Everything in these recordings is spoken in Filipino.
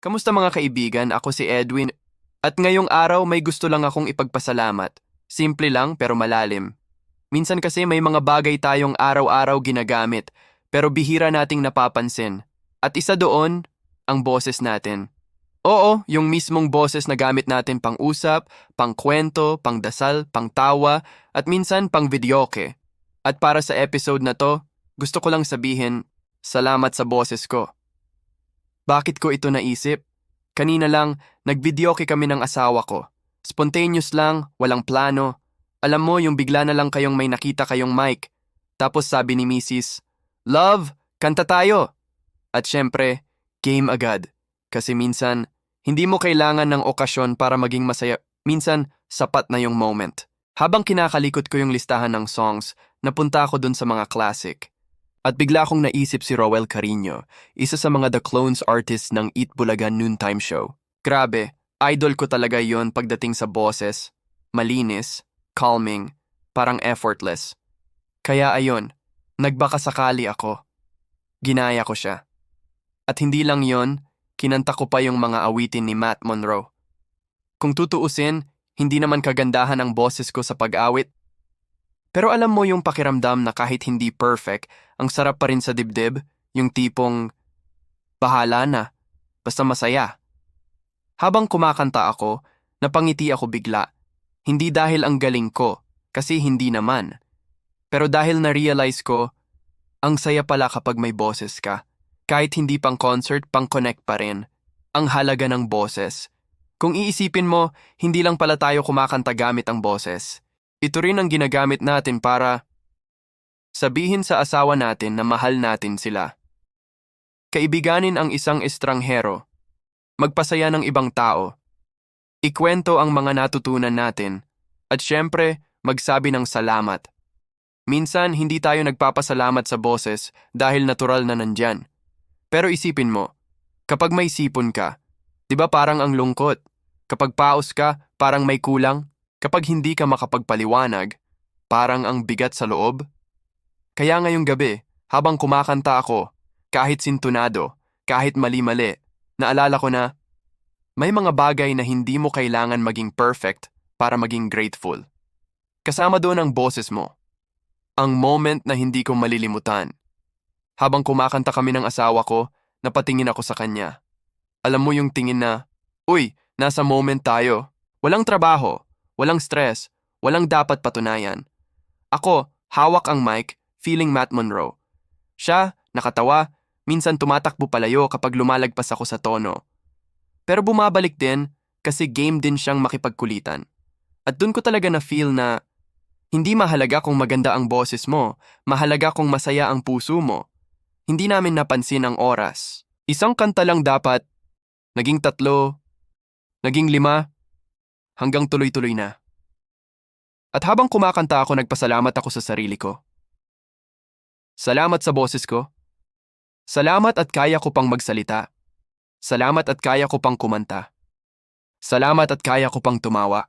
Kamusta mga kaibigan? Ako si Edwin at ngayong araw may gusto lang akong ipagpasalamat. Simple lang pero malalim. Minsan kasi may mga bagay tayong araw-araw ginagamit pero bihira nating napapansin. At isa doon, ang boses natin. Oo, yung mismong boses na gamit natin pang usap, pang kwento, pang dasal, pang tawa, at minsan pang videoke. At para sa episode na to, gusto ko lang sabihin, salamat sa boses ko. Bakit ko ito naisip? Kanina lang, nag-videoke kami ng asawa ko. Spontaneous lang, walang plano. Alam mo, yung bigla na lang kayong may nakita kayong mic. Tapos sabi ni Mrs., "Love, kanta tayo!" At syempre, game agad. Kasi minsan, hindi mo kailangan ng okasyon para maging masaya. Minsan, sapat na yung moment. Habang kinakalikot ko yung listahan ng songs, napunta ako dun sa mga classic. At bigla akong naisip si Roel Carino, isa sa mga The Clones artist ng Eat Bulaga Noontime Show. Grabe, idol ko talaga yon pagdating sa boses. Malinis, calming, parang effortless. Kaya ayon, nagbakasakali ako. Ginaya ko siya. At hindi lang yon, kinanta ko pa yung mga awitin ni Matt Monroe. Kung tutuusin, hindi naman kagandahan ang boses ko sa pag-awit. Pero alam mo yung pakiramdam na kahit hindi perfect, ang sarap pa rin sa dibdib, yung tipong, bahala na, basta masaya. Habang kumakanta ako, napangiti ako bigla. Hindi dahil ang galing ko, kasi hindi naman. Pero dahil na-realize ko, ang saya pala kapag may boses ka. Kahit hindi pang concert, pang connect pa rin. Ang halaga ng boses. Kung iisipin mo, hindi lang pala tayo kumakanta gamit ang boses. Ito rin ang ginagamit natin para sabihin sa asawa natin na mahal natin sila. Kaibiganin ang isang estranghero. Magpasaya ng ibang tao. Ikwento ang mga natutunan natin. At syempre, magsabi ng salamat. Minsan, hindi tayo nagpapasalamat sa boses dahil natural na nandyan. Pero isipin mo, kapag may sipon ka, di ba parang ang lungkot? Kapag paus ka, parang may kulang. Kapag hindi ka makapagpaliwanag, parang ang bigat sa loob. Kaya ngayong gabi, habang kumakanta ako, kahit sintunado, kahit mali-mali, naalala ko na, may mga bagay na hindi mo kailangan maging perfect para maging grateful. Kasama doon ang boses mo. Ang moment na hindi ko malilimutan. Habang kumakanta kami ng asawa ko, napatingin ako sa kanya. Alam mo yung tingin na, uy, nasa moment tayo. Walang trabaho. Walang stress, walang dapat patunayan. Ako, hawak ang mic, feeling Matt Monroe. Siya, nakatawa, minsan tumatakbo palayo kapag lumalagpas ako sa tono. Pero bumabalik din kasi game din siyang makipagkulitan. At dun ko talaga na-feel na hindi mahalaga kung maganda ang boses mo, mahalaga kung masaya ang puso mo. Hindi namin napansin ang oras. Isang kanta lang dapat, naging 3, naging 5, hanggang tuloy-tuloy na. At habang kumakanta ako, nagpasalamat ako sa sarili ko. Salamat sa boses ko. Salamat at kaya ko pang magsalita. Salamat at kaya ko pang kumanta. Salamat at kaya ko pang tumawa.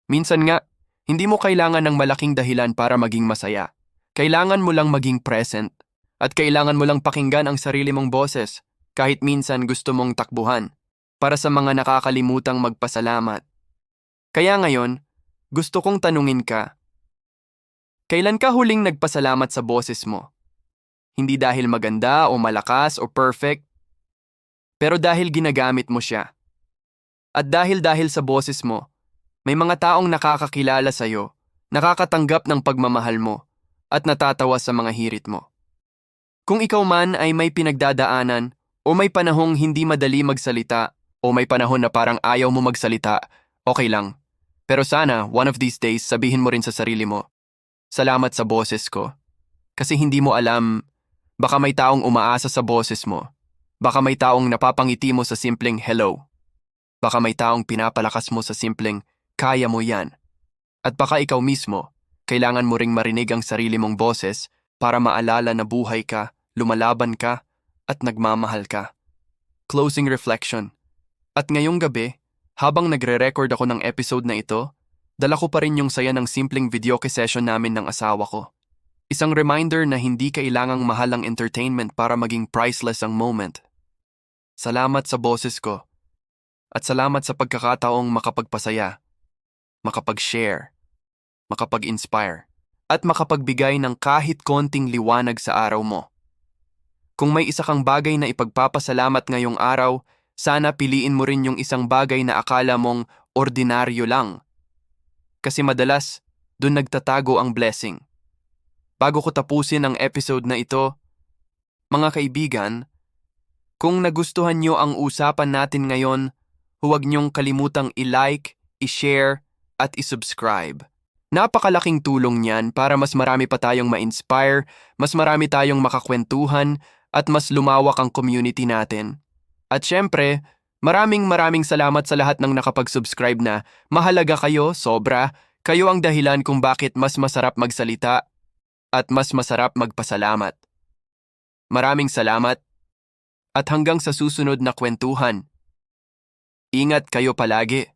Minsan nga, hindi mo kailangan ng malaking dahilan para maging masaya. Kailangan mo lang maging present. At kailangan mo lang pakinggan ang sarili mong boses, kahit minsan gusto mong takbuhan. Para sa mga nakakalimutang magpasalamat. Kaya ngayon, gusto kong tanungin ka, kailan ka huling nagpasalamat sa boses mo? Hindi dahil maganda o malakas o perfect, pero dahil ginagamit mo siya. At dahil sa boses mo, may mga taong nakakakilala sa'yo, nakakatanggap ng pagmamahal mo, at natatawa sa mga hirit mo. Kung ikaw man ay may pinagdadaanan o may panahong hindi madali magsalita, o may panahon na parang ayaw mo magsalita, okay lang. Pero sana, one of these days, sabihin mo rin sa sarili mo, salamat sa boses ko. Kasi hindi mo alam, baka may taong umaasa sa boses mo. Baka may taong napapangiti mo sa simpleng hello. Baka may taong pinapalakas mo sa simpleng kaya mo yan. At baka ikaw mismo, kailangan mo ring marinig ang sarili mong boses para maalala na buhay ka, lumalaban ka, at nagmamahal ka. Closing reflection. At ngayong gabi, habang nagre-record ako ng episode na ito, dala ko pa rin yung saya ng simpleng videoke session namin ng asawa ko. Isang reminder na hindi kailangang mahal ang entertainment para maging priceless ang moment. Salamat sa boses ko. At salamat sa pagkakataong makapagpasaya, makapag-share, makapag-inspire, at makapagbigay ng kahit konting liwanag sa araw mo. Kung may isa kang bagay na ipagpapasalamat ngayong araw, sana piliin mo rin yung isang bagay na akala mong ordinaryo lang. Kasi madalas, dun nagtatago ang blessing. Bago ko tapusin ang episode na ito, mga kaibigan, kung nagustuhan nyo ang usapan natin ngayon, huwag niyong kalimutang i-like, i-share, at i-subscribe. Napakalaking tulong niyan para mas marami pa tayong ma-inspire, mas marami tayong makakwentuhan, at mas lumawak ang community natin. At syempre, maraming salamat sa lahat ng nakapag-subscribe na. Mahalaga kayo, sobra. Kayo ang dahilan kung bakit mas masarap magsalita at mas masarap magpasalamat. Maraming salamat at hanggang sa susunod na kwentuhan. Ingat kayo palagi.